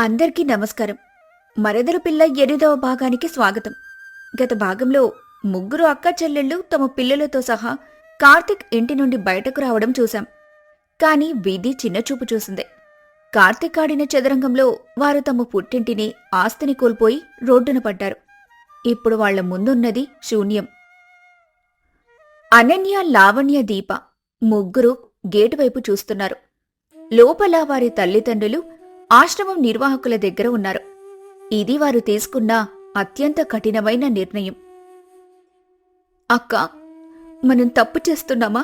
అందరికీ నమస్కారం. మరదల పిల్ల 8వ భాగానికి స్వాగతం. గత భాగంలో ముగ్గురు అక్క చెల్లెళ్ళు తమ పిల్లలతో సహా కార్తిక్ ఇంటి నుండి బయటకు రావడం చూశాం. కాని విధి చిన్నచూపు చూసింది. కార్తిక్ ఆడిన చదరంగంలో వారు తమ పుట్టింటిని, ఆస్తిని కోల్పోయి రోడ్డున పడ్డారు. ఇప్పుడు వాళ్ల ముందున్నది శూన్యం. అనన్య, లావణ్య, దీప ముగ్గురు గేటు వైపు చూస్తున్నారు. లోపల వారి తల్లిదండ్రులు ఆశ్రమం నిర్వాహకుల దగ్గర ఉన్నారు. ఇది వారు తీసుకున్న అత్యంత కఠినమైన నిర్ణయం. అక్కా, మనం తప్పు చేస్తున్నామా?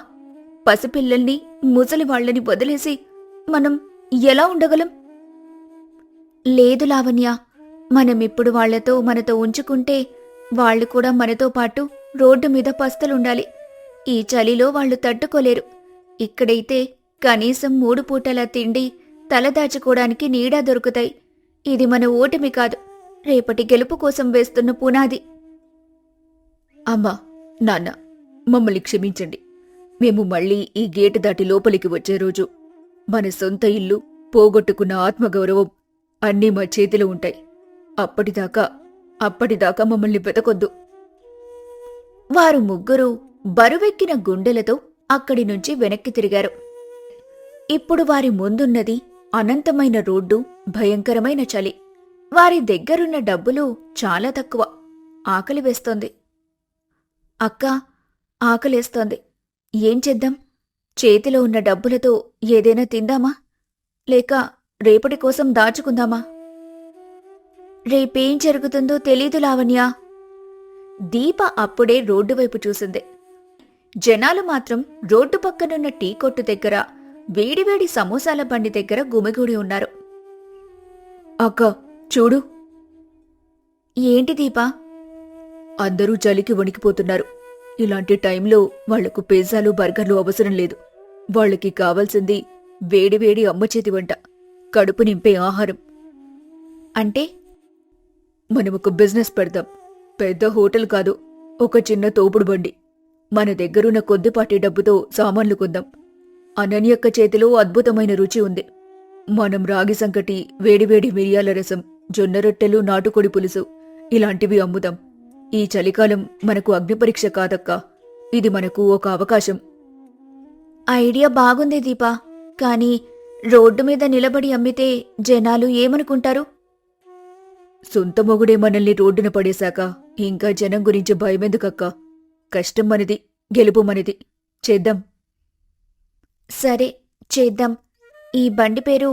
పసిపిల్లల్ని, ముసలివాళ్లని వదిలేసి మనం ఎలా ఉండగలం? లేదు లావణ్య, మనమిప్పుడు వాళ్లతో మనతో ఉంచుకుంటే వాళ్లు కూడా మనతో పాటు రోడ్డు మీద పస్తులుండాలి. ఈ చలిలో వాళ్లు తట్టుకోలేరు. ఇక్కడైతే కనీసం 3 పూటల తిండి, తలదాచుకోవడానికి నీడా దొరుకుతాయి. ఇది మన ఓటమి కాదు, రేపటి గెలుపు కోసం వేస్తున్న పునాది. అమ్మా, నాన్న, మమ్మల్ని క్షమించండి. మేము మళ్ళీ ఈ గేటు దాటి లోపలికి వచ్చే రోజు మన సొంత ఇల్లు, పోగొట్టుకున్న ఆత్మగౌరవం అన్నీ మా చేతిలో ఉంటాయి. అప్పటిదాకా మమ్మల్ని వెతకొద్దు. వారు ముగ్గురు బరువెక్కిన గుండెలతో అక్కడి నుంచి వెనక్కి తిరిగారు. ఇప్పుడు వారి ముందున్నది అనంతమైన రోడ్డు, భయంకరమైన చలి. వారి దగ్గరున్న డబ్బులు చాలా తక్కువ. ఆకలి వేస్తోంది. అక్కా, ఆకలేస్తోంది. ఏం చేద్దాం? చేతిలో ఉన్న డబ్బులతో ఏదైనా తిందామా? లేక రేపటి కోసం దాచుకుందామా? రేపేం జరుగుతుందో తెలీదు లావణ్యా. దీప అప్పుడే రోడ్డువైపు చూసింది. జనాలు మాత్రం రోడ్డు పక్కనున్న టీ కొట్టు దగ్గర, వేడివేడి సమోసాల బండి దగ్గర గుమిగూడి ఉన్నారు. అక్క, చూడు. ఏంటి దీపా? అందరూ చలికి వణికిపోతున్నారు. ఇలాంటి టైంలో వాళ్లకు పిజ్జాలు, బర్గర్లు అవసరం లేదు. వాళ్లకి కావాల్సింది వేడివేడి అమ్మచేతి వంట, కడుపు నింపే ఆహారం. అంటే మనమొక బిజినెస్ పెడదాం. పెద్ద హోటల్ కాదు, ఒక చిన్న తోపుడు బండి. మన దగ్గరున్న కొద్దిపాటి డబ్బుతో సామాన్లు కొందాం. అనన్యక్క చేతిలో అద్భుతమైన రుచి ఉంది. మనం రాగి సంకటి, వేడివేడి మిరియాల రసం, జొన్న రొట్టెలు, నాటుకోడి పులుసు ఇలాంటివి అమ్ముదాం. ఈ చలికాలం మనకు అగ్నిపరీక్ష కాదక్కా, ఇది మనకు ఒక అవకాశం. ఐడియా బాగుంది దీపా, కానీ రోడ్డు మీద నిలబడి అమ్మితే జనాలు ఏమనుకుంటారు? సొంత మొగుడే మనల్ని రోడ్డున పడేశాక ఇంకా జనం గురించి భయమెందుకక్కా? కష్టం మనది, గెలుపు మనది. చేద్దాం. సరే, చేద్దాం. ఈ బండి పేరు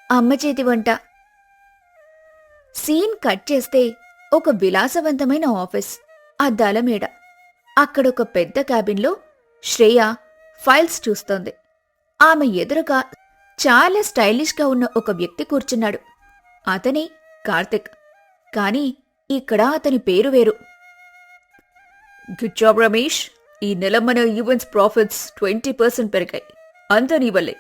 అమ్మ చేతి వంట. సీన్ కట్ చేస్తే ఒక విలాసవంతమైన ఆఫీస్, అద్దాల మేడ. అక్కడొక పెద్ద క్యాబిన్లో శ్రేయ ఫైల్స్ చూస్తోంది. ఆమె ఎదురుగా చాలా స్టైలిష్గా ఉన్న ఒక వ్యక్తి కూర్చున్నాడు. అతనే కార్తిక్. కాని ఇక్కడ అతని పేరు వేరు. Good job Ramesh. ఈ నెల మన ఈవెంట్స్ ప్రాఫిట్స్ 20% పెరిగాయి. అంతా నీ వల్లే.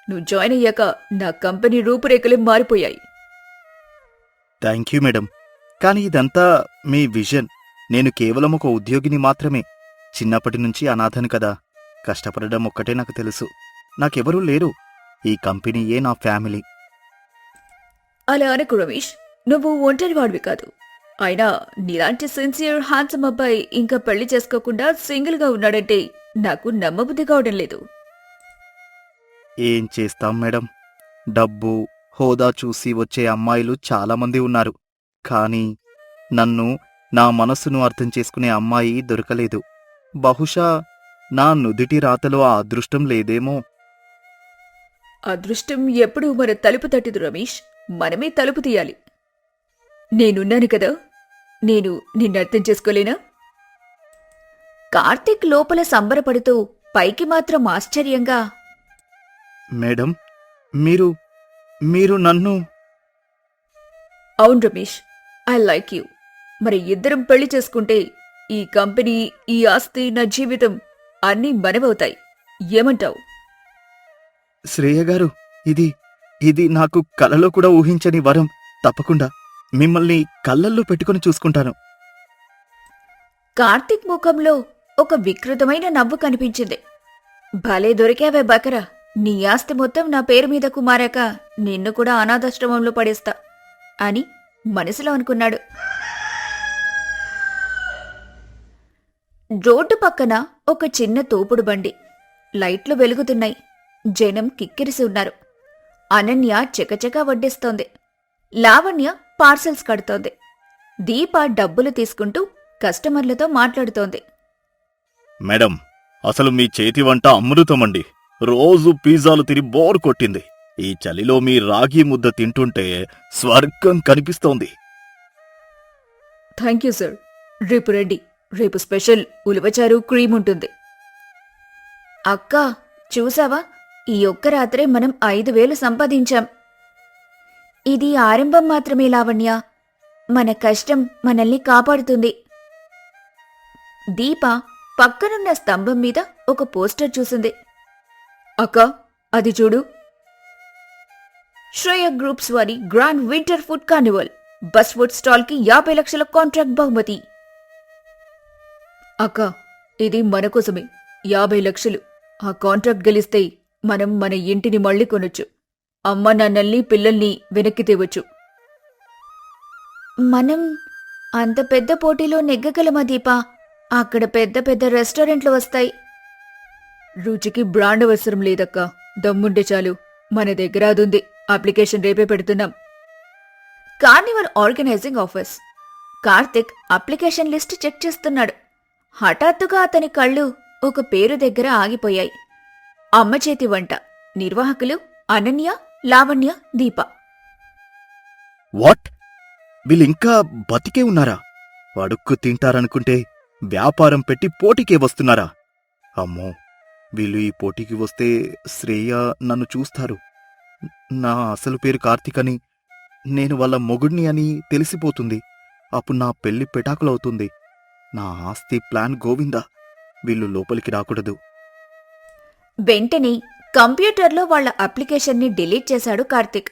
నువ్వు జాయిన్ అయ్యాక నా కంపెనీ రూపురేఖలే మారిపోయాయి. Thank you madam. కానీ ఇదంతా మీ విజన్. నేను కేవలం ఒక ఉద్యోగిని మాత్రమే. చిన్నప్పటి నుంచి అనాథను కదా. కష్టపడడం ఒక్కటే నాకు తెలుసు. నాకెవరూ లేరు. ఈ కంపెనీయే నా ఫ్యామిలీ. అలా అనకు రమేష్, నువ్వు ఒంటరి వాడివి కాదు. అయినా నీలాంటి సిన్సియర్, హ్యాండ్సమ్ అబ్బాయి ఇంకా పెళ్లి చేసుకోకుండా సింగిల్గా ఉన్నాడంటే నాకు నమ్మబుద్ధి కావడం లేదు. ఏం చేస్తాం మేడం, డబ్బు, హోదా చూసి వచ్చే అమ్మాయిలు చాలామంది ఉన్నారు. కానీ నన్ను, నా మనసును అర్థం చేసుకునే అమ్మాయి దొరకలేదు. బహుశా నా నుదిటి రాతలో ఆ అదృష్టం లేదేమో. అదృష్టం ఎప్పుడూ మన తలుపు తట్టిదు రమేష్, మనమే తలుపు తీయాలి. నేనున్నాను కదా, నేను నిన్నర్థం చేసుకోలేనా? కార్తిక్ లోపల సంబరపడుతూ పైకి మాత్రం ఆశ్చర్యంగా, మేడం, మీరు నన్ను... అవును రమేష్, ఐ లైక్ యూ. మరి ఇద్దరం పెళ్లి చేసుకుంటే ఈ కంపెనీ, ఈ ఆస్తి, నా జీవితం అన్నీ మనవవుతాయి. ఏమంటావు? శ్రేయ గారు, ఇది నాకు కలలో కూడా ఊహించని వరం. తప్పకుండా మిమ్మల్ని కళ్ళల్లో పెట్టుకుని చూసుకుంటాను. కార్తిక్ ముఖంలో ఒక వికృతమైన నవ్వు కనిపించింది. భలే దొరికావే బకరా. నీ ఆస్తి మొత్తం నా పేరు మీదకు మారాక నిన్ను కూడా అనాథాశ్రమంలో పడేస్తా. అని మనసులో అనుకున్నాడు. రోడ్డు పక్కన ఒక చిన్న తోపుడు బండి. లైట్లు వెలుగుతున్నాయి. జనం కిక్కిరిసి ఉన్నారు. అనన్య చకచకా వడ్డిస్తోంది. లావణ్య పార్సల్స్ కడుతోంది. దీప డబ్బులు తీసుకుంటూ కస్టమర్లతో మాట్లాడుతోంది. మేడం, అసలు మీ చేతి వంట అమృతమండి. రోజు పిజ్జాలు తిని బోర్ కొట్టింది. ఈ చలిలో మీ రాగి ముద్ద తింటుంటే స్వర్గం కనిపిస్తోంది. Thank you sir. రేపు రండి. రేపు స్పెషల్ ఉలవచారు క్రీమ్ ఉంటుంది. అక్కా, చూసావా? ఈ ఒక్క రాత్రే మనం 5,000 సంపాదించాం. ఇది ఆరంభం మాత్రమే లావణ్య. మన కష్టం మనల్ని కాపాడుతుంది. దీప పక్కనున్న స్తంభం మీద ఒక పోస్టర్ చూసింది. అక్కా, అది చూడు. శ్రేయ గ్రూప్స్ వారి grand winter food Carnival. Bus food stall కి 50 లక్షల కాంట్రాక్ట్ బహుమతి. అక్కా, ఇది మన కోసమే. 50 లక్షలు. ఆ కాంట్రాక్ట్ గెలిస్తే మనం మన ఇంటిని మళ్ళీ కొనొచ్చు. అమ్మ నాన్నల్ని పిల్లల్ని వెనక్కి తేవచ్చు. మనం అంత పెద్ద పోటీలో నెగ్గగలమా దీపా? అక్కడ పెద్ద పెద్ద రెస్టారెంట్లు వస్తాయి. రుచికి బ్రాండ్ అవసరం లేదక్కా. దమ్ముంటే చాలు. మన దగ్గర అదుంది. అప్లికేషన్ రేపే పెడుతున్నాం. Carnival organising office. Karthik application list check చేస్తున్నాడు. హఠాత్తుగా అతని కళ్ళు ఒక పేరు దగ్గర ఆగిపోయాయి. అమ్మ చేతి వంట. నిర్వాహకులు అనన్య, లావణ్య, దీప. వాట్? వీళ్ళింకా బతికే ఉన్నారా? అడుక్కు తింటారనుకుంటే వ్యాపారం పెట్టి పోటీకే వస్తున్నారా? అమ్మో, వీళ్ళు ఈ పోటీకి వస్తే శ్రేయ నన్ను చూస్తారు. నా అసలు పేరు కార్తీక్ అని, నేను వాళ్ళ మొగుడిని అని తెలిసిపోతుంది. అప్పుడు నా పెళ్లి పెటాకులవుతుంది. నా ఆస్తి ప్లాన్ గోవిందా. వీళ్ళు లోపలికి రాకూడదు. వెంటనే కంప్యూటర్లో వాళ్ల అప్లికేషన్ని డిలీట్ చేశాడు కార్తిక్.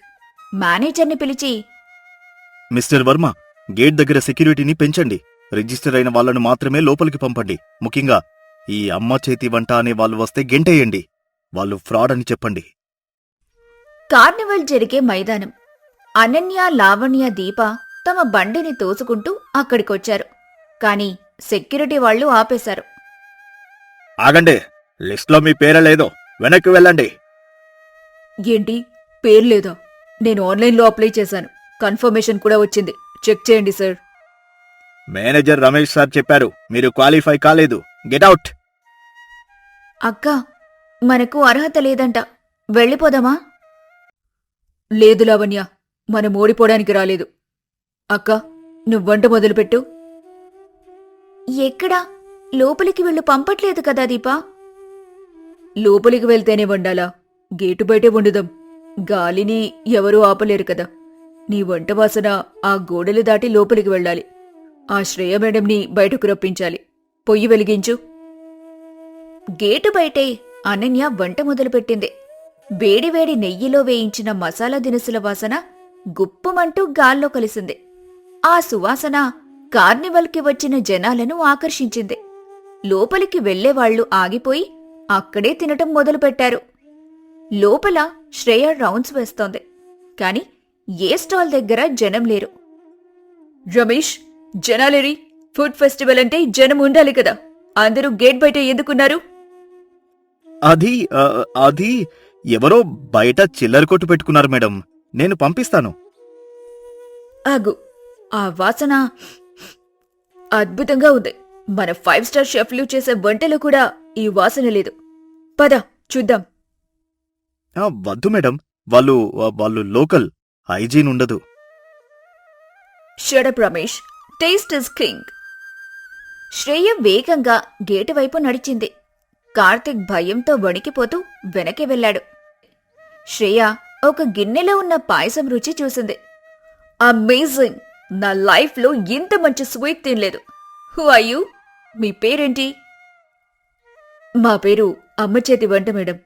మేనేజర్ని పిలిచి, మిస్టర్ వర్మ, గేట్ దగ్గర సెక్యూరిటీని పెంచండి. రిజిస్టర్ అయిన వాళ్లను మాత్రమే లోపలికి పంపండి. ముఖ్యంగా ఈ అమ్మ చేతి వంట అనే వాళ్ళు వస్తే గెంటేయండి. వాళ్ళు ఫ్రాడ్ అని చెప్పండి. కార్నివల్ జరిగే మైదానం. అనన్య, లావణ్య, దీప తమ బండిని తోసుకుంటూ అక్కడికొచ్చారు. కాని సెక్యూరిటీ వాళ్లు ఆపేశారు. ఆగండి, లిస్ట్లో మీ పేరే లేదో, వెనక్కి వెళ్ళండి. ఏంటి, పేరు లేదా? నేను ఆన్లైన్లో అప్లై చేశాను. కన్ఫర్మేషన్ కూడా వచ్చింది. చెక్ చేయండి సార్. మేనేజర్ రమేష్ సార్ చెప్పారు మీరు క్వాలిఫై కాలేదు. Get out. అక్కా, మనకు అర్హత లేదంట. వెళ్ళిపోదామా? లేదు లావణ్య, మనం ఓడిపోవడానికి రాలేదు. అక్క, నువ్వు వంట మొదలుపెట్టు. ఎక్కడా? లోపలికి వెళ్ళు పంపట్లేదు కదా దీపా. లోపలికి వెళ్తేనే వండాలా? గేటు బయటే వండుదాం. గాలిని ఎవరూ ఆపలేరు కదా. నీ వంట వాసన ఆ గోడలు దాటి లోపలికి వెళ్ళాలి. ఆ శ్రేయ మేడంని బయటకు రప్పించాలి. పొయ్యి వెలిగించు. గేటు బయటే అనన్య వంట మొదలుపెట్టింది. వేడివేడి నెయ్యిలో వేయించిన మసాలా దినుసుల వాసన గుప్పుమంటూ గాల్లో కలిసింది. ఆ సువాసన కార్నివల్కి వచ్చిన జనాలను ఆకర్షించింది. లోపలికి వెళ్లేవాళ్లు ఆగిపోయి అక్కడే తినటం మొదలుపెట్టారు. లోపల శ్రేయ రౌండ్స్ వేస్తోంది. కాని ఏ స్టాల్ దగ్గర జనం లేరు. రమేష్, జనాలేరి? ఫుడ్ ఫెస్టివల్ అంటే జనం ఉండాలి కదా. అందరూ గేట్ బయట ఎందుకున్నారు? అది ఎవరో బయట చిల్లర కొట్టు పెట్టుకున్నారు మేడం. నేను పంపిస్తాను. ఆగు, ఆ వాసన అద్భుతంగా ఉంది. మన 5 స్టార్ షెఫ్లు చేసే వంటలో కూడా ఈ వాసన లేదు. పద చూద్దాం. వద్దు మేడం, వాళ్ళు లోకల్. హైజీన్ ఉండదు. Shut up Ramesh, taste is king. Shreya వేగంగా గేటు వైపు నడిచింది. కార్తిక్ భయంతో వణికిపోతూ వెనక్కి వెళ్లాడు. శ్రేయ ఒక గిన్నెలో ఉన్న పాయసం రుచి చూసింది. అమేజింగ్! నా లైఫ్లో ఇంత మంచి స్వీట్ తినలేదు. Who are you? మీ పేరేంటి? మా పేరు అమ్మ చేతి వంట మేడం.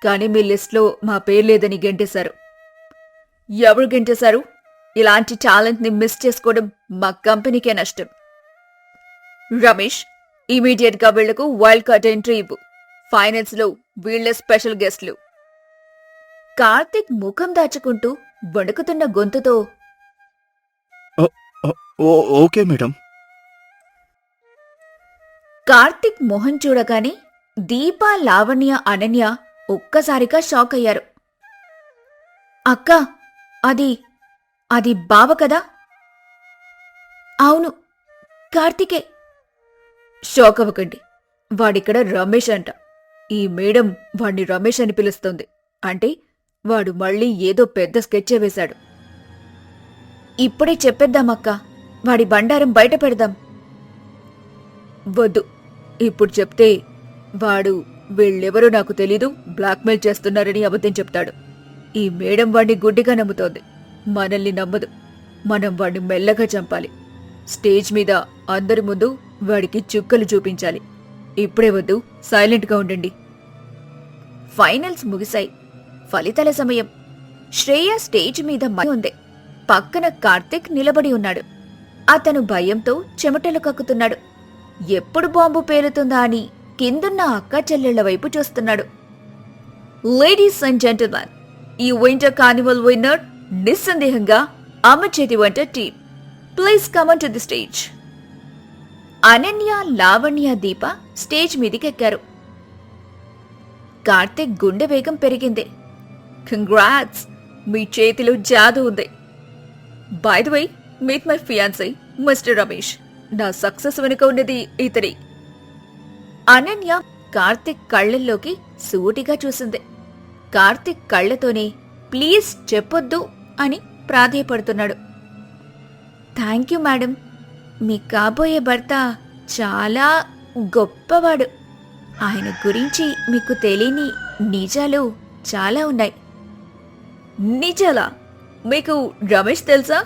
కానీ మీ లిస్ట్లో మా పేరు లేదని గెంటేశారు. ఎవరు గెంటేశారు? ఇలాంటి టాలెంట్ని మిస్ చేసుకోవడం మా కంపెనీకే నష్టం. రమేష్, ఇమీడియట్గా వీళ్లకు వైల్డ్ కార్డ్ ఎంట్రీ ఇవ్వు. ఫైనల్స్లో వీళ్లే స్పెషల్ గెస్ట్లు. కార్తిక్ ముఖం దాచుకుంటూ వణుకుతున్న గొంతుతో, ఓకే మేడం. కార్తిక్ మొహం చూడగానే దీప, లావణ్య, అనన్య ఒక్కసారిగా షాక్ అయ్యారు. అక్కా, అది అది బావ కదా? అవును, కార్తికే. షాక్ అవ్వకండి. వాడిక్కడ రమేష్ అంట. ఈ మేడం వాణ్ణి రమేష్ అని పిలుస్తుంది. అంటే వాడు మళ్ళీ ఏదో పెద్ద స్కెచ్చే వేశాడు. ఇప్పుడే చెప్పేద్దామక్కా, వాడి బండారం బయట పెడదాం. వద్దు, ఇప్పుడు చెప్తే వాడు వీళ్ళెవరో నాకు తెలీదు, బ్లాక్మెయిల్ చేస్తున్నారని అబద్ధం చెప్తాడు. ఈ మేడం వాణ్ణి గుడ్డిగా నమ్ముతోంది, మనల్ని నమ్మదు. మనం వాణ్ణి మెల్లగా చంపాలి. స్టేజ్ మీద అందరి ముందు వాడికి చుక్కలు చూపించాలి. ఇప్పుడే వద్దు, సైలెంట్గా ఉండండి. ఫైనల్స్ ముగిశాయి. ఫలితాల సమయం. శ్రేయ స్టేజ్ మీద ఉంది. పక్కన కార్తిక్ నిలబడి ఉన్నాడు. అతను భయంతో చెమటలు కక్కుతున్నాడు. ఎప్పుడు బాంబు పేలుతుందా అని కిందున్న అక్క చెల్లెళ్ల వైపు చూస్తున్నాడు. లేడీస్ అండ్ జెంటిల్మెన్, ఈ వింటర్ కార్నివల్ విన్నర్ నిస్సందేహంగా అమ్మ చేతి వంట team. Please come on to the stage. Ananya, Lavanya, Deepa stage మీదికెక్కారు. కార్తిక్ గుండె వేగం పెరిగింది. కంగ్రాట్స్, మీ చేతిలో జాదు ఉంది. By the way, meet my fiancee mister Ramesh. నా సక్సెస్ వెనుక ఉన్నది ఇతడి. అనన్య కార్తిక్ కళ్ళల్లోకి సూటిగా చూసింది. కార్తిక్ కళ్లతోనే ప్లీజ్ చెప్పొద్దు అని ప్రాధేయపడుతున్నాడు. థ్యాంక్ యూ మేడం, మీ కాబోయే భర్త చాలా గొప్పవాడు. ఆయన గురించి మీకు తెలియని నిజాలు చాలా ఉన్నాయి. నిజాలా? మీకు రమేష్ తెలుసా?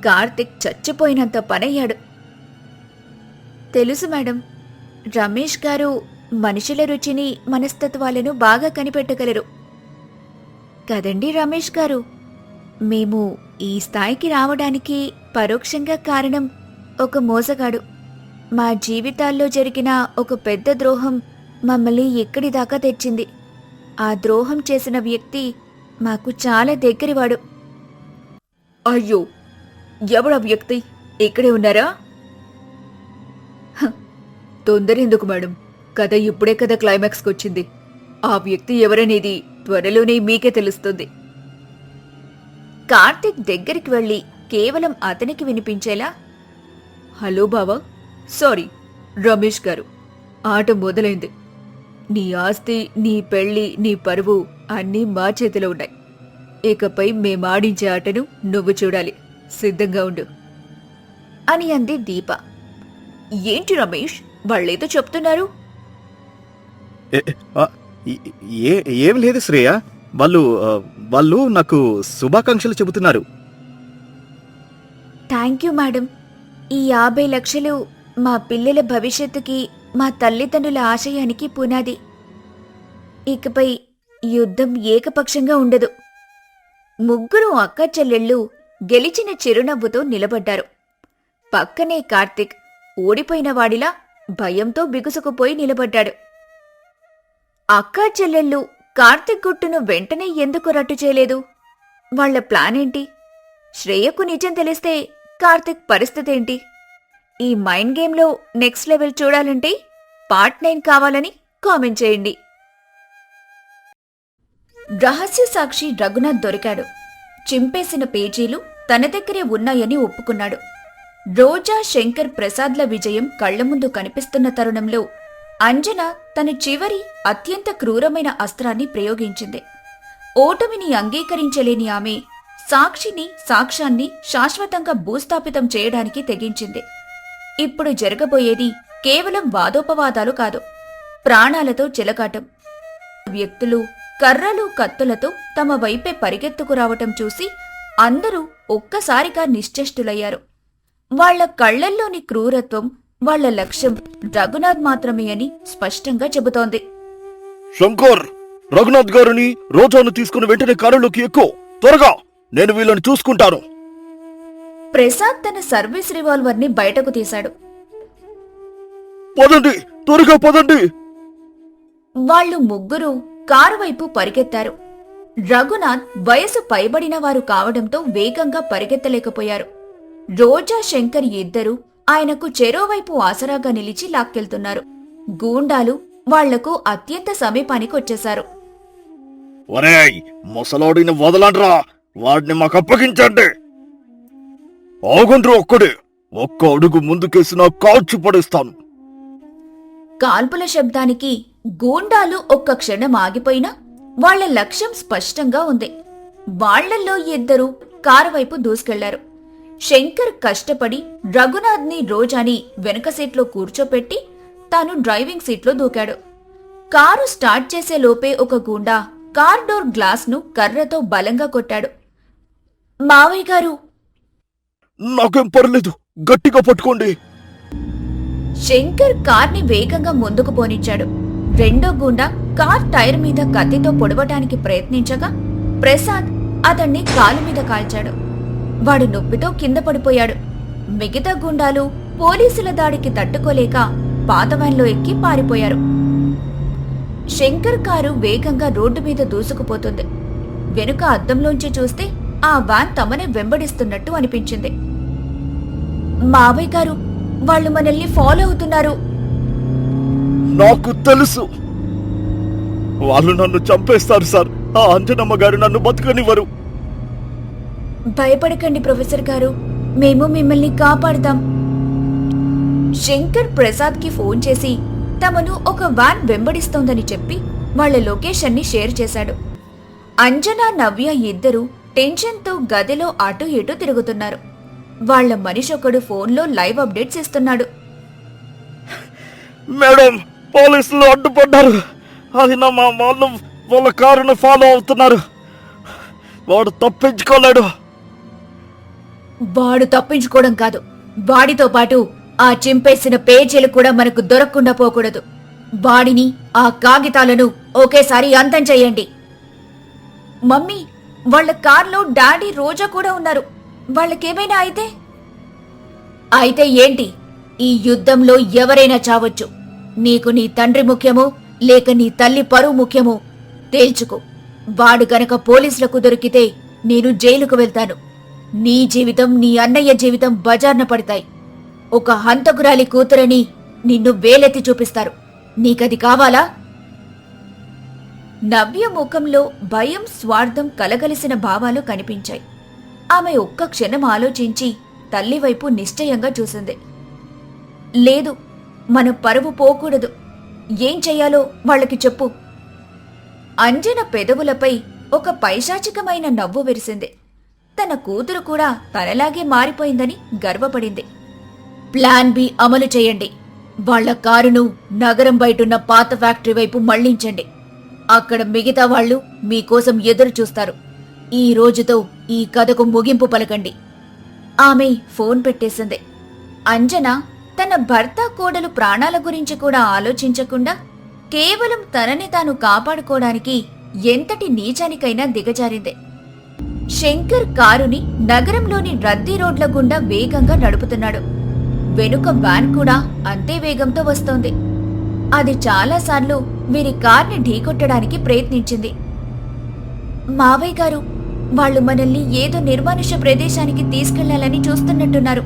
కార్తిక్ చచ్చిపోయినంత పనయ్యాడు. తెలుసు మేడం, రమేష్ గారు మనుషుల రుచిని, మనస్తత్వాలను బాగా కనిపెట్టగలరు కదండి రమేష్ గారు. మేము ఈ స్థాయికి రావడానికి పరోక్షంగా కారణం ఒక మోసగాడు. మా జీవితాల్లో జరిగిన ఒక పెద్ద ద్రోహం మమ్మల్ని ఇక్కడి దాకా తెచ్చింది. ఆ ద్రోహం చేసిన వ్యక్తి మాకు చాలా దగ్గరివాడు. అయ్యో, ఎవడా వ్యక్తి? ఇక్కడే ఉన్నారా? తొందరెందుకు మేడం, కథ ఇప్పుడే కదా క్లైమాక్స్కి వచ్చింది. ఆ వ్యక్తి ఎవరనేది త్వరలోనే మీకే తెలుస్తుంది. కార్తిక్ దగ్గరికి వెళ్లి కేవలం అతనికి వినిపించేలా, హలో బావా, సారీ రమేష్ గారు, ఆట మొదలైంది. నీ ఆస్తి, నీ పెళ్లి, నీ పరువు అన్నీ మా చేతిలో ఉన్నాయి. ఇకపై మేమాడించే ఆటను నువ్వు చూడాలి. సిద్ధంగా ఉండు అని అంది దీప. ఏంటి రమేష్, వాళ్ళేదో చెప్తున్నారు? ఏం లేదు శ్రేయ, వాళ్ళు నాకు శుభాకాంక్షలు చెబుతున్నారు. Thank you madam. ఈ 50 లక్షలు మా పిల్లల భవిష్యత్తుకి, మా తల్లిదండ్రుల ఆశయానికి పునాది. ఇకపై యుద్ధం ఏకపక్షంగా ఉండదు. ముగ్గురు అక్క చెల్లెళ్ళు గెలిచిన చిరునవ్వుతో నిలబడ్డారు. పక్కనే కార్తిక్ ఓడిపోయిన వాడిలా భయంతో బిగుసుకుపోయి నిలబడ్డాడు. అక్కా చెల్లెళ్ళు కార్తిక్ గుట్టును వెంటనే ఎందుకు రట్టు చేయలేదు? వాళ్ల ప్లాన్ ఏంటి? శ్రేయకు నిజం తెలిస్తే కార్తిక్ పరిస్థితేంటి? ఈ మైండ్ గేమ్లో నెక్స్ట్ లెవెల్ చూడాలంటే పార్ట్ 9 కావాలని కామెంట్ చేయండి. రహస్య సాక్షి రఘునాథ్ దొరికాడు. చింపేసిన పేజీలు తన దగ్గరే ఉన్నాయని ఒప్పుకున్నాడు. రోజా, శంకర్, ప్రసాద్ల విజయం కళ్ల ముందు కనిపిస్తున్న తరుణంలో అంజన తన చివరి అత్యంత క్రూరమైన అస్త్రాన్ని ప్రయోగించింది. ఓటమిని అంగీకరించలేని ఆమె సాక్షిని, సాక్ష్యాన్ని శాశ్వతంగా భూస్థాపితం చేయడానికి తెగించింది. ఇప్పుడు జరగబోయేది కేవలం వాదోపవాదాలు కాదు, ప్రాణాలతో చెలగాటం. వ్యక్తులు కర్రలు, కత్తులతో తమ వైపే పరిగెత్తుకురావటం చూసి అందరూ ఒక్కసారిగా నిశ్చేష్టులయ్యారు. వాళ్ల కళ్లల్లోని క్రూరత్వం వాళ్ల లక్ష్యం రఘునాథ్ మాత్రమే అని స్పష్టంగా చెబుతోంది. శంకర్, రఘునాథ్ గారిని, రోజాను తీసుకుని వెంటనే కారులోకి ఎక్కువ, త్వరగా, నేను వీళ్ళని చూసుకుంటాను. ప్రసాద్ తన సర్వీస్ రివాల్వర్ని బయటకు తీశాడు. పదండి, త్వరగా పదండి. వాళ్లు ముగ్గురు కారు వైపు పరిగెత్తారు. రఘునాథ్ వయసు పైబడిన వారు కావడంతో వేగంగా పరిగెత్తలేకపోయారు. రోజా శంకర్ ఇద్దరూ ఆయనకు చెరోవైపు ఆసరాగా నిలిచి లాక్కెళ్తున్నారు. గూండాలు వాళ్లకు అత్యంత సమీపానికి వచ్చేశారు. ఒరేయ్, ముసలోడిని వదలండ్రా, వాడిని మాకు అప్పగించండి. ఆగండ్రా, ఒక్క అడుగు ముందుకేసినా కాల్చి పడేస్తాను. కాల్పుల శబ్దానికి గూండాలు ఒక్క క్షణం ఆగిపోయినా వాళ్ల లక్ష్యం స్పష్టంగా ఉంది. వాళ్లల్లో ఇద్దరు కారు వైపు దూసుకెళ్లారు. శంకర్ కష్టపడి రఘునాథ్ని రోజాని వెనుక సీట్లో కూర్చోపెట్టి తాను డ్రైవింగ్ సీట్లో దూకాడు. కారు స్టార్ట్ చేసే లోపే ఒక గూండా కార్ డోర్ గ్లాస్ను కర్రతో బలంగా కొట్టాడు. మావయ్య గారు! నాకేం పర్లేదు, గట్టిగా పట్టుకోండి. శంకర్ కార్ని వేగంగా ముందుకు పోనిచ్చాడు. రెండో గుండా కార్ టైర్ మీద కత్తితో పొడవటానికి ప్రయత్నించగా ప్రసాద్ అతన్ని కాలు మీద కాల్చాడు. వాడు నొప్పితో కింద పడిపోయాడు. మిగతా గుండాలు పోలీసుల దాడికి తట్టుకోలేక పాత వ్యాన్లో ఎక్కి పారిపోయారు. శంకర్ కారు వేగంగా రోడ్డు మీద దూసుకుపోతుంది. వెనుక అద్దంలోంచి చూస్తే ఆ వ్యాన్ తమనే వెంబడిస్తున్నట్టు అనిపించింది. మావయ్య గారు, వాళ్ళు మనల్ని ఫాలో అవుతున్నారు. నాకు తెలుసు, వాళ్ళు నన్ను చంపేస్తారు సార్. ఆ అంజనమ్మ గారు నన్ను బతకనివ్వరు. భయపడకండి ప్రొఫెసర్ గారు, మేము మిమ్మల్ని కాపాడుతాం. శంకర్ ప్రసాద్కి ఫోన్ చేసి తమను ఒక వ్యాన్ వెంబడిస్తోందని చెప్పి వాళ్ల లొకేషన్ని షేర్ చేశాడు. అంజనా, నవ్య ఇద్దరూ టెన్షన్తో గదిలో అటు ఇటు తిరుగుతున్నారు. వాళ్ల మనిషొకడు ఫోన్లో లైవ్ అప్డేట్స్ ఇస్తున్నాడు. మేడం, పోలీసులు అడ్డుపడ్డారు. అది మా వాళ్ళు వాళ్ళ కారును ఫాలో అవుతున్నారు. వాడు తప్పించుకోలేడు. వాడు తప్పించుకోవడం కాదు, వాడితో పాటు ఆ చింపేసిన పేజీలు కూడా మనకు దొరకకుండా పోకూడదు. వాడిని, ఆ కాగితాలను ఒకేసారి అంతం చెయ్యండి. మమ్మీ, వాళ్ల కార్లో డాడీ, రోజా కూడా ఉన్నారు. వాళ్ళకేమైనా అయితే ఏంటి? ఈ యుద్ధంలో ఎవరైనా చావచ్చు. నీకు నీ తండ్రి ముఖ్యమో లేక నీ తల్లి పరువు ముఖ్యమో తేల్చుకో. వాడు గనక పోలీసులకు దొరికితే నేను జైలుకు వెళ్తాను. నీ జీవితం, నీ అన్నయ్య జీవితం బజార్న పడతాయి. ఒక హంతకురాలి కూతురని నిన్ను వేలెత్తి చూపిస్తారు. నీకది కావాలా? నవ్య ముఖంలో భయం, స్వార్థం కలగలిసిన భావాలు కనిపించాయి. ఆమె ఒక్క క్షణం ఆలోచించి తల్లివైపు నిశ్చయంగా చూసింది. లేదు, మన పరువు పోకూడదు. ఏం చెయ్యాలో వాళ్ళకి చెప్పు. అంజన పెదవులపై ఒక పైశాచికమైన నవ్వు విరిసింది. తన కూతురు కూడా తనలాగే మారిపోయిందని గర్వపడింది. ప్లాన్ బి అమలు చేయండి. వాళ్ల కారును నగరం బయటున్న పాత ఫ్యాక్టరీ వైపు మళ్లించండి. అక్కడ మిగతా వాళ్లు మీకోసం ఎదురు చూస్తారు. ఈ రోజుతో ఈ కథకు ముగింపు పలకండి. ఆమె ఫోన్ పెట్టేసింది. అంజన తన భర్త, కోడలు ప్రాణాల గురించి కూడా ఆలోచించకుండా కేవలం తనని తాను కాపాడుకోవడానికి ఎంతటి నీచానికైనా దిగజారింది. శంకర్ కారుని నగరంలోని రద్దీ రోడ్ల గుండా వేగంగా నడుపుతున్నాడు. వెనుక వ్యాన్ కూడా అంతే వేగంతో వస్తోంది. అది చాలాసార్లు వీరి కార్ని ఢీకొట్టడానికి ప్రయత్నించింది. మావయ్య గారు, వాళ్ళు మనల్ని ఏదో నిర్మానుష్య ప్రదేశానికి తీసుకెళ్లాలని చూస్తున్నట్టున్నారు.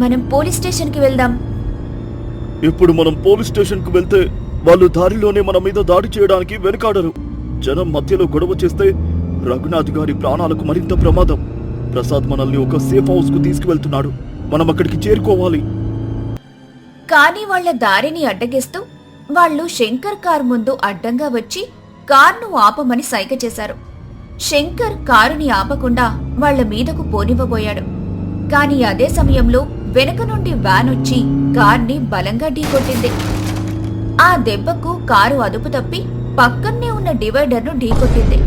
మనం పోలీస్ స్టేషన్కి వెళ్దాం. ఇప్పుడు మనం పోలీస్ స్టేషన్కు వెళ్తే వాళ్ళు దారిలోనే మన మీద దాడి చేయడానికి వెనుకాడరు. జనం మధ్యలో గొడవ చేస్తే రఘునాథ్ గారి ప్రాణాలకు మరింత ప్రమాదం. ప్రసాద్ మనల్ని ఒక సేఫ్ హౌస్ కు తీసుకువెళ్తున్నాడు. మనం అక్కడికి చేరుకోవాలి. కానీ వాళ్ల దారిని అడ్డగిస్తూ వాళ్లు శంకర్ కారు ముందు అడ్డంగా వచ్చి కార్ను ఆపమని సైగ చేశారు. శంకర్ కారుని ఆపకుండా వాళ్ల మీదకు పోనివ్వబోయాడు. కాని అదే సమయంలో వెనుక నుండి వ్యాన్ వచ్చి కార్ని బలంగా ఢీకొట్టింది. ఆ దెబ్బకు కారు అదుపు తప్పి పక్కనే ఉన్న డివైడర్ను ఢీకొట్టింది.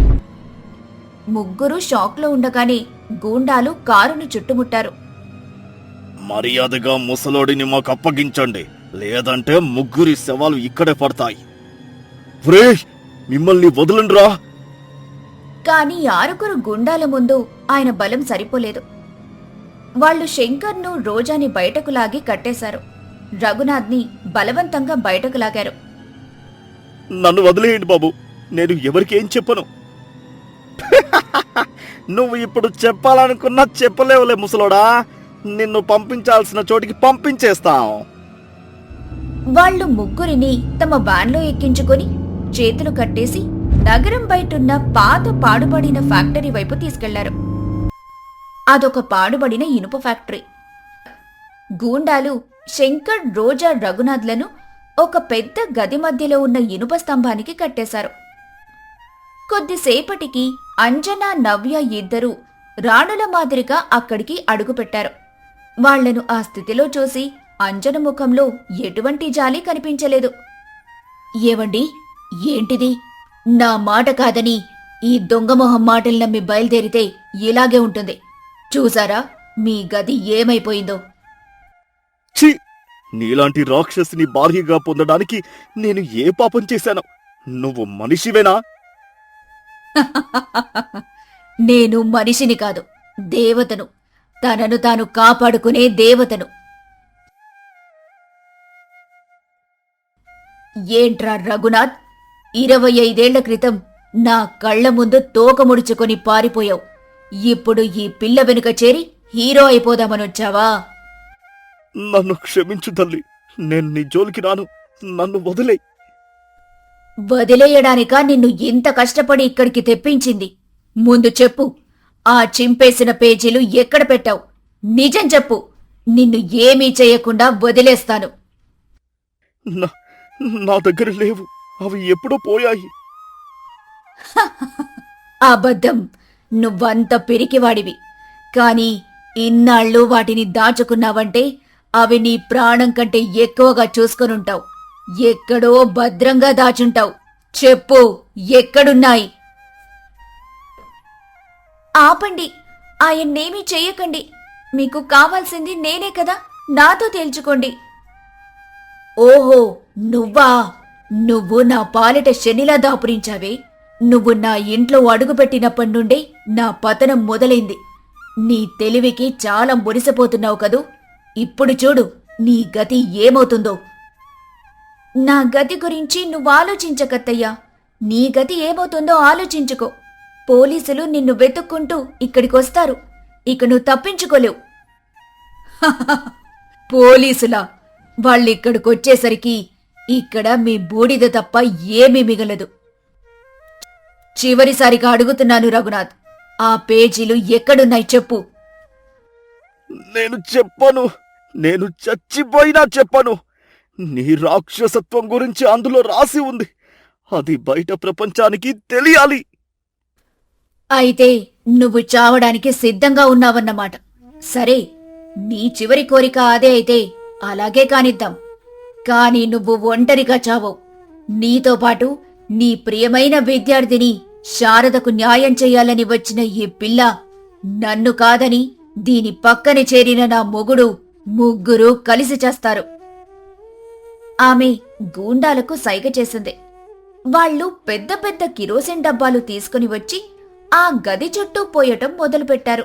ముగ్గురు షాక్లో ఉండగానే గూండాలు కారును చుట్టుముట్టారు. మర్యాదగా ముసలోడిని మాకు అప్పగించండి, లేదంటే ముగ్గురి శవాలు ఇక్కడే పడతాయి. మిమ్మల్ని వదలండ్రా. కాని ఆరుగురు గుండాల ముందు ఆయన బలం సరిపోలేదు. వాళ్లు శంకర్ను, రోజాని బయటకు లాగి కట్టేశారు. రఘునాథ్ని బలవంతంగా బయటకు లాగారు. నన్ను వదిలేయండి బాబు, నేను ఎవరికేం చెప్పను. నువ్వు ఇప్పుడు చెప్పాలనుకున్నా చెప్పలేవులే ముసలోడా. నిన్ను పంపించాల్సిన చోటికి పంపించేస్తాం. వాళ్ళు ముగ్గురిని తమ వ్యాన్లో ఎక్కించుకొని చేతులు కట్టేసి నగరం బయటున్న పాత పాడుబడిన ఫ్యాక్టరీ వైపు తీసుకెళ్లారు. అదొక పాడుబడిన ఇనుప ఫ్యాక్టరీ. గూండాలు శంకర్, రోజా, రఘునాథ్లను ఒక పెద్ద గది మధ్యలో ఉన్న ఇనుప స్తంభానికి కట్టేశారు. కొద్దిసేపటికి అంజనా, నవ్య ఇద్దరూ రాణుల మాదిరిగా అక్కడికి అడుగుపెట్టారు. వాళ్లను ఆ స్థితిలో చూసి అంజన ముఖంలో ఎటువంటి జాలి కనిపించలేదు. ఏవండి, ఏంటిది? నా మాట కాదని ఈ దొంగమొహం మాటలు నమ్మి బయలుదేరితే ఇలాగే ఉంటుంది. చూసారా మీ గది ఏమైపోయిందో? ఛీ! నీలాంటి రాక్షసిని భార్యగా పొందడానికి నేను ఏ పాపం చేశాను? నువ్వు మనిషివేనా? నేను మనిషిని కాదు, దేవతను. తనను తాను కాపాడుకునే దేవతను. ఏంట్రా రఘునాథ్, 25 ఏళ్ల క్రితం నా కళ్ల ముందు తోక ముడుచుకొని పారిపోయావు. ఇప్పుడు ఈ పిల్ల వెనుక చేరి హీరో అయిపోదామనొచ్చావా? నన్ను క్షమించు తల్లి, నేను నీ జోలికి రాను. నన్ను వదిలే. వదిలేయడానికా నిన్ను ఇంత కష్టపడి ఇక్కడికి తెప్పించింది? ముందు చెప్పు, ఆ చింపేసిన పేజీలు ఎక్కడ పెట్టావు? నిజం చెప్పు, నిన్ను ఏమీ చేయకుండా వదిలేస్తాను. నా దగ్గర లేవు, అవి ఎప్పుడో పోయాయి. అబద్ధం. నువ్వంత పిరికివాడివి. కాని ఇన్నాళ్ళు వాటిని దాచుకున్నావంటే అవి నీ ప్రాణం కంటే ఎక్కువగా చూసుకొనుంటావు. ఎక్కడో భద్రంగా దాచుంటావు. చెప్పు, ఎక్కడున్నాయి? ఆపండి, ఆయన్నేమీ చెయ్యకండి. మీకు కావాల్సింది నేనే కదా, నాతో తేల్చుకోండి. ఓహో, నువ్వా? నువ్వు నా పాలిట శనిలా దాపురించావే. నువ్వు నా ఇంట్లో అడుగుపెట్టినప్పటి నుండే నా పతనం మొదలైంది. నీ తెలివికి చాలా మురిసిపోతున్నావు కదూ. ఇప్పుడు చూడు నీ గతి ఏమవుతుందో. నా గతి గురించి నువ్వాలోచించకత్తయ్యా. నీ గతి ఏమవుతుందో ఆలోచించుకో. పోలీసులు నిన్ను వెతుక్కుంటూ ఇక్కడికొస్తారు. ఇక నువ్వు తప్పించుకోలేవు. పోలీసులా? వాళ్ళిక్కడికొచ్చేసరికి ఇక్కడ మీ బూడిద తప్ప ఏమీ మిగలదు. చివరిసారిగా అడుగుతున్నాను రఘునాథ్, ఆ పేజీలు ఎక్కడున్నాయి చెప్పు. నేను చెప్పను. నేను చచ్చిపోయినా చెప్పను. నీ రాక్షసత్వం గురించి అందులో రాసి ఉంది. అది బయట ప్రపంచానికి తెలియాలి. అయితే నువ్వు చావడానికి సిద్ధంగా ఉన్నావన్నమాట. సరే, నీ చివరి కోరిక అదే అయితే అలాగే కానిద్దాం. కాని నువ్వు ఒంటరిగా చావవు. నీతో పాటు నీ ప్రియమైన విద్యార్థిని శారదకు న్యాయం చెయ్యాలని వచ్చిన ఈ పిల్ల, నన్ను కాదని దీని పక్కన చేరిన నా మొగుడు, ముగ్గురు కలిసి చేస్తారు. ఆమె గూండాలకు సైగ చేసింది. వాళ్ళు పెద్ద పెద్ద కిరోసిన్ డబ్బాలు తీసుకుని వచ్చి ఆ గది చుట్టూ పోయటం మొదలుపెట్టారు.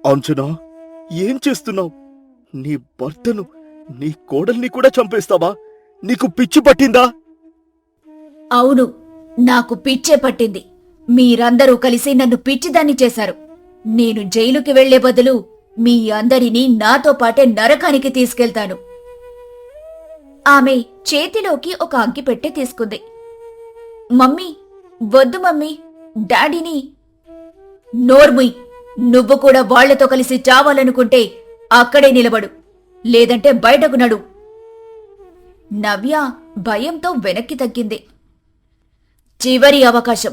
అంజనా, ఏం చేస్తున్నావు? నీ భర్తను, నీ కోడల్ని కూడా చంపేస్తావా? నీకు పిచ్చి పట్టిందా? అవును, నాకు పిచ్చే పట్టింది. మీరందరూ కలిసి నన్ను పిచ్చిదాన్ని చేశారు. నేను జైలుకి వెళ్లే బదులు మీ అందరినీ నాతో పాటే నరకానికి తీసుకెళ్తాను. ఆమె చేతిలోకి ఒక అగ్గిపెట్టె తీసుకుంది. మమ్మీ, వద్దు మమ్మీ, డాడీని. నోర్ముయ్, నువ్వు కూడా వాళ్లతో కలిసి చావాలనుకుంటే అక్కడే నిలబడు, లేదంటే బయటకు నడు. నవ్య భయంతో వెనక్కి తగ్గింది. చివరి అవకాశం.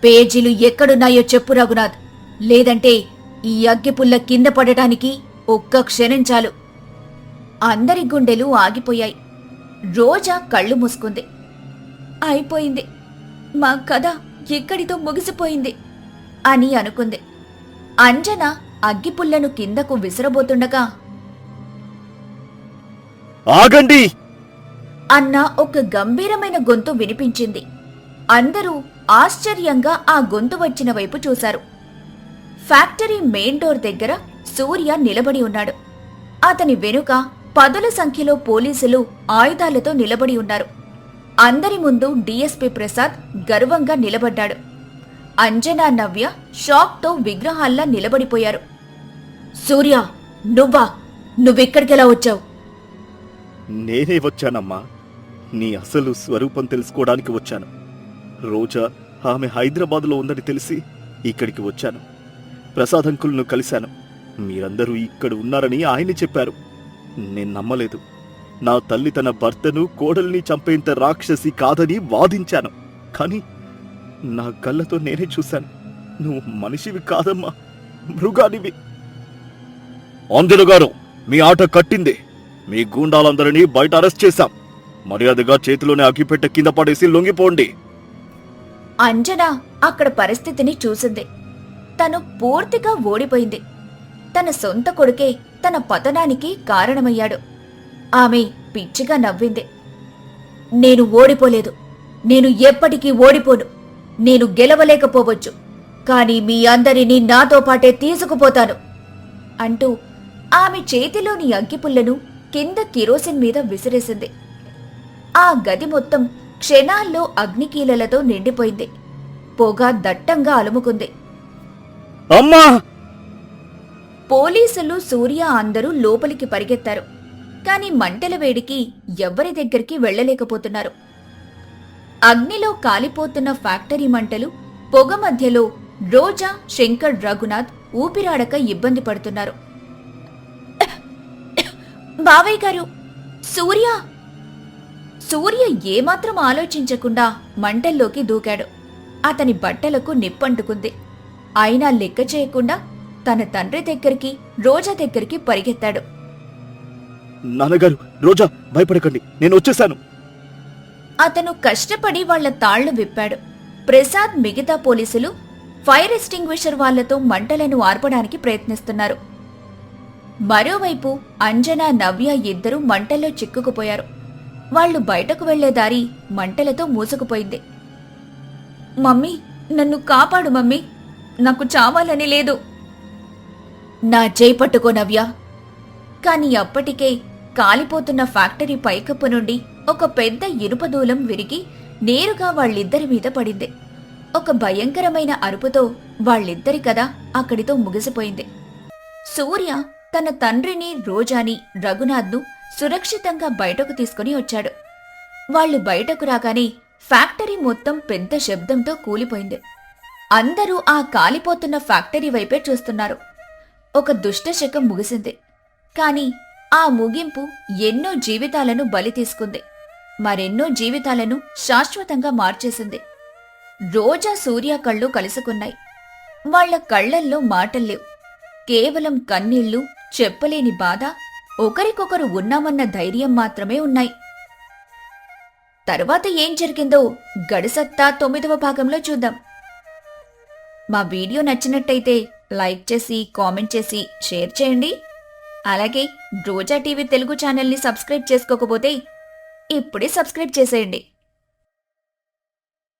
పేజీలు ఎక్కడున్నాయో చెప్పు రఘునాథ్, లేదంటే ఈ అగ్గిపుల్ల కింద పడటానికి ఒక్క క్షణం చాలు. అందరి గుండెలు ఆగిపోయాయి. రోజా కళ్ళు మూసుకుంది. అయిపోయింది, మా కథ ఇక్కడితో ముగిసిపోయింది అని అనుకుంది. అంజన అగ్గిపుల్లను కిందకు విసిరబోతుండగా, ఆగండి అన్న ఒక గంభీరమైన గొంతు వినిపించింది. అందరూ ఆశ్చర్యంగా ఆ గొంతు వచ్చిన వైపు చూశారు. ఫ్యాక్టరీ మెయిన్ డోర్ దగ్గర సూర్య నిలబడి ఉన్నాడు. అతని వెనుక పదుల సంఖ్యలో పోలీసులు ఆయుధాలతో నిలబడి ఉన్నారు. అందరి ముందు డీఎస్పీ ప్రసాద్ గర్వంగా నిలబడ్డాడు. అంజనా, నవ్య షాక్తో విగ్రహాల్లా నిలబడిపోయారు. సూర్య, నువ్వా? నువ్వెక్కడికెలా వచ్చావు? నేనే వచ్చానమ్మా. నీ అసలు స్వరూపం తెలుసుకోవడానికి వచ్చాను. రోజా ఆమె హైదరాబాదులో ఉందని తెలిసి ఇక్కడికి వచ్చాను. ప్రసాద్ అంకుల్ను కలిశాను. మీరందరూ ఇక్కడ ఉన్నారని ఆయన్ని చెప్పారు. నేను నమ్మలేదు. నా తల్లి తన భర్తను కోడల్ని చంపేంత రాక్షసి కాదని వాదించాను. కానీ నా కళ్ళతో నేనే చూశాను. నువ్వు మనిషివి కాదమ్మా, మృగానివి. ఆంజనేయ గారు, మీ ఆట కట్టింది. మీ గూండాలందరినీ బయట అరెస్ట్ చేశాం. మర్యాదగా చేతిలోనే అగ్గిపెట్టె కింద పడేసి లొంగిపోండి. అంజన అక్కడ పరిస్థితిని చూసింది. తను పూర్తిగా ఓడిపోయింది. తన సొంత కొడుకే తన పతనానికి కారణమయ్యాడు. ఆమె పిచ్చిగా నవ్వింది. నేను ఓడిపోలేదు. నేను ఎప్పటికీ ఓడిపోను. నేను గెలవలేకపోవచ్చు, కానీ మీ అందరినీ నాతో పాటే తీసుకుపోతాను అంటూ ఆమె చేతిలోని అగ్గిపుల్లను కింద కిరోసిన్ మీద విసిరేసింది. ఆ గది మొత్తం క్షణాల్లో అగ్నికీలలతో నిండిపోయింది. పొగ దట్టంగా అలుముకుంది. అమ్మా! పోలీసులు, సూర్య అందరూ లోపలికి పరిగెత్తారు. కాని మంటల వేడికి ఎవ్వరి దగ్గరికి వెళ్లలేకపోతున్నారు. అగ్నిలో కాలిపోతున్న ఫ్యాక్టరీ మంటలు, పొగ మధ్యలో రోజా, శంకర్, రఘునాథ్ ఊపిరాడక ఇబ్బంది పడుతున్నారు. బావయ్య గారు, సూర్య! సూర్య ఏమాత్రం ఆలోచించకుండా మంటల్లోకి దూకాడు. అతని బట్టలకు నిప్పంటుకుంది. అయినా లెక్క చేయకుండా తన తండ్రి దగ్గరికి, రోజా దగ్గరికి పరిగెత్తాడు. నాన్నగారు, రోజా, భయపడకండి, నేను వచ్చేశాను. అతను కష్టపడి వాళ్ల తాళ్లు విప్పాడు. ప్రసాద్, మిగతా పోలీసులు ఫైర్ ఎస్టింగ్విషర్ వాళ్లతో మంటలను ఆర్పడానికి ప్రయత్నిస్తున్నారు. మరోవైపు అంజన, నవ్య ఇద్దరూ మంటల్లో చిక్కుకుపోయారు. వాళ్లు బయటకు వెళ్లే దారి మంటలతో మూసుకుపోయింది. మమ్మీ, నన్ను కాపాడు మమ్మీ, నాకు చావాలని లేదు. నా చేయి పట్టుకో నవ్య. కాని అప్పటికే కాలిపోతున్న ఫ్యాక్టరీ పైకప్పు నుండి ఒక పెద్ద ఇనుపదూలం విరిగి నేరుగా వాళ్ళిద్దరి మీద పడింది. ఒక భయంకరమైన అరుపుతో వాళ్ళిద్దరి కథ అక్కడితో ముగిసిపోయింది. సూర్య తన తండ్రిని, రోజాని, రఘునాథ్ను సురక్షితంగా బయటకు తీసుకుని వచ్చాడు. వాళ్లు బయటకు రాగానే ఫ్యాక్టరీ మొత్తం పెద్ద శబ్దంతో కూలిపోయింది. అందరూ ఆ కాలిపోతున్న ఫ్యాక్టరీ వైపే చూస్తున్నారు. ఒక దుష్టశకం ముగిసింది. కాని ఆ ముగింపు ఎన్నో జీవితాలను బలి తీసుకుంది. మరెన్నో జీవితాలను శాశ్వతంగా మార్చేసింది. రోజా, సూర్య కళ్ళు కలుసుకున్నాయి. వాళ్ల కళ్లల్లో మాటల్లేవు. కేవలం కన్నీళ్లు, చెప్పలేని బాధ, ఒకరికొకరు ఉన్నామన్న ధైర్యం మాత్రమే ఉన్నాయి. తరువాత ఏం జరిగిందో గడిసత్తా 9వ భాగంలో చూద్దాం. మా వీడియో నచ్చినట్టయితే లైక్ చేసి, కామెంట్ చేసి, షేర్ చేయండి. అలాగే రోజా టీవీ తెలుగు ఛానల్ని సబ్స్క్రైబ్ చేసుకోకపోతే ఇప్పుడే సబ్స్క్రైబ్ చేసేయండి.